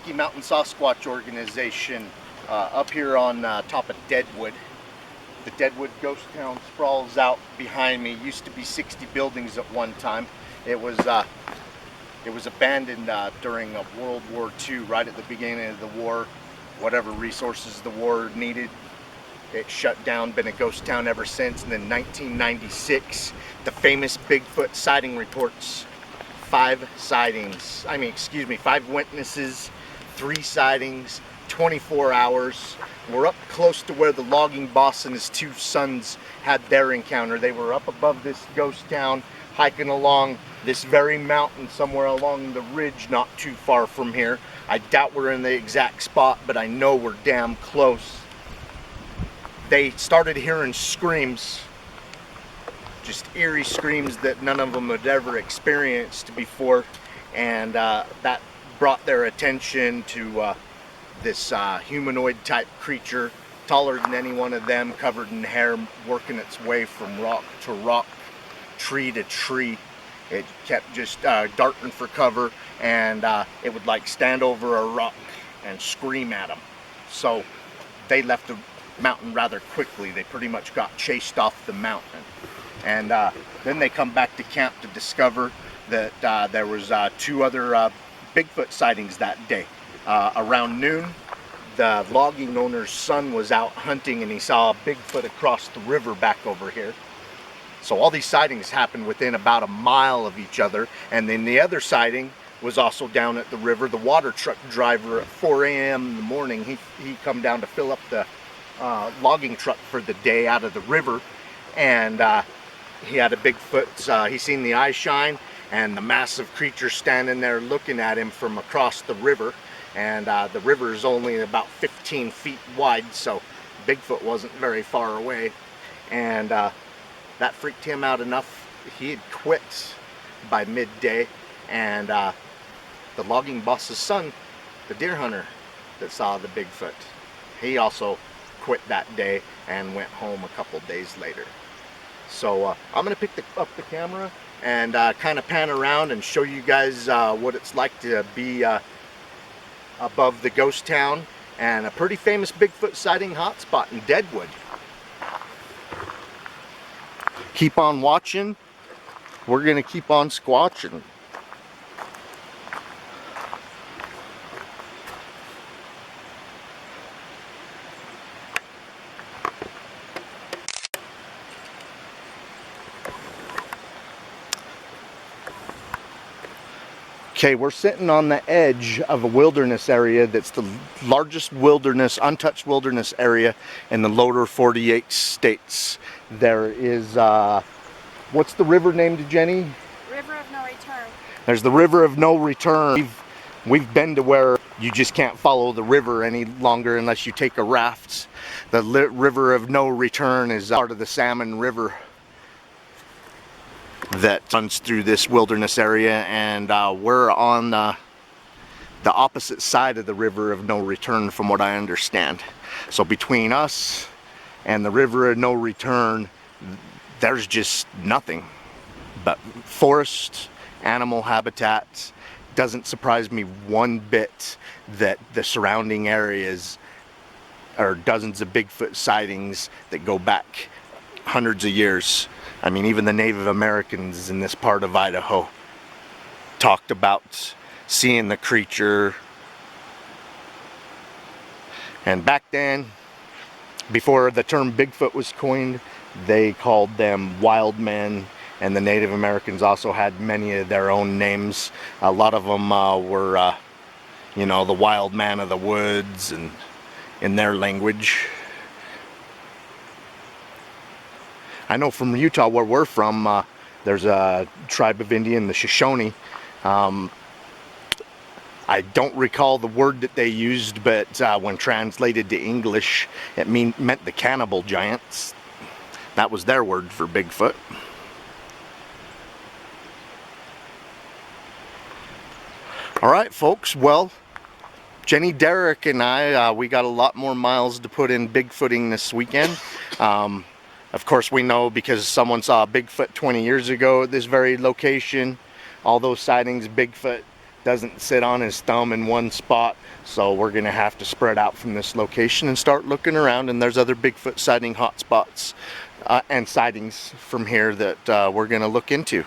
Rocky Mountain Sasquatch organization up here on top of Deadwood. The Deadwood ghost town sprawls out behind me. Used to be 60 buildings at one time. It was abandoned during World War II, right at the beginning of the war. Whatever resources the war needed, it shut down. Been a ghost town ever since. And then 1996, the famous Bigfoot sighting reports. 5 sightings. 5 witnesses, 3 sightings, 24 hours. We're up close to where the logging boss and his 2 sons had their encounter. They were up above this ghost town, hiking along this very mountain somewhere along the ridge not too far from here. I doubt we're in the exact spot, but I know we're damn close. They started hearing screams, just eerie screams that none of them had ever experienced before, and that brought their attention to this humanoid type creature, taller than any one of them, covered in hair, working its way from rock to rock, tree to tree. It kept just darting for cover, and it would like stand over a rock and scream at them. So they left the mountain rather quickly. They pretty much got chased off the mountain. And then they come back to camp to discover that there was 2 other Bigfoot sightings that day. Around noon, the logging owner's son was out hunting and he saw a Bigfoot across the river back over here. So all these sightings happened within about a mile of each other. And then the other sighting was also down at the river. The water truck driver at 4 a.m. in the morning, he come down to fill up the logging truck for the day out of the river. And he had a Bigfoot, he seen the eye shine and the massive creature standing there looking at him from across the river. And the river is only about 15 feet wide, so Bigfoot wasn't very far away. And that freaked him out enough. He had quit by midday, and the logging boss's son, the deer hunter that saw the Bigfoot, he also quit that day and went home a couple days later. So I'm going to pick up the camera and kind of pan around and show you guys what it's like to be above the ghost town and a pretty famous Bigfoot sighting hotspot in Deadwood. Keep on watching. We're going to keep on squatching. Okay, we're sitting on the edge of a wilderness area that's the largest wilderness, untouched wilderness area in the lower 48 states. There is, what's the river named, Jenny? River of No Return. There's the River of No Return. We've been to where you just can't follow the river any longer unless you take a raft. The River of No Return is part of the Salmon River that runs through this wilderness area, and we're on the opposite side of the River of No Return from what I understand. So between us and the River of No Return, there's just nothing but forest, animal habitats. Doesn't surprise me one bit that the surrounding areas are dozens of Bigfoot sightings that go back hundreds of years. I mean, even the Native Americans in this part of Idaho talked about seeing the creature. And back then, before the term Bigfoot was coined, they called them wild men, and the Native Americans also had many of their own names. A lot of them were, you know, the wild man of the woods, and in their language. I know from Utah, where we're from, there's a tribe of Indian, the Shoshone. I don't recall the word that they used, but when translated to English, it meant the cannibal giants. That was their word for Bigfoot. All right, folks. Well, Jenny, Derek, and I, we got a lot more miles to put in Bigfooting this weekend. Of course, we know because someone saw a Bigfoot 20 years ago at this very location. All those sightings, Bigfoot, doesn't sit on his thumb in one spot. So we're gonna have to spread out from this location and start looking around, and there's other Bigfoot sighting hotspots and sightings from here that we're gonna look into.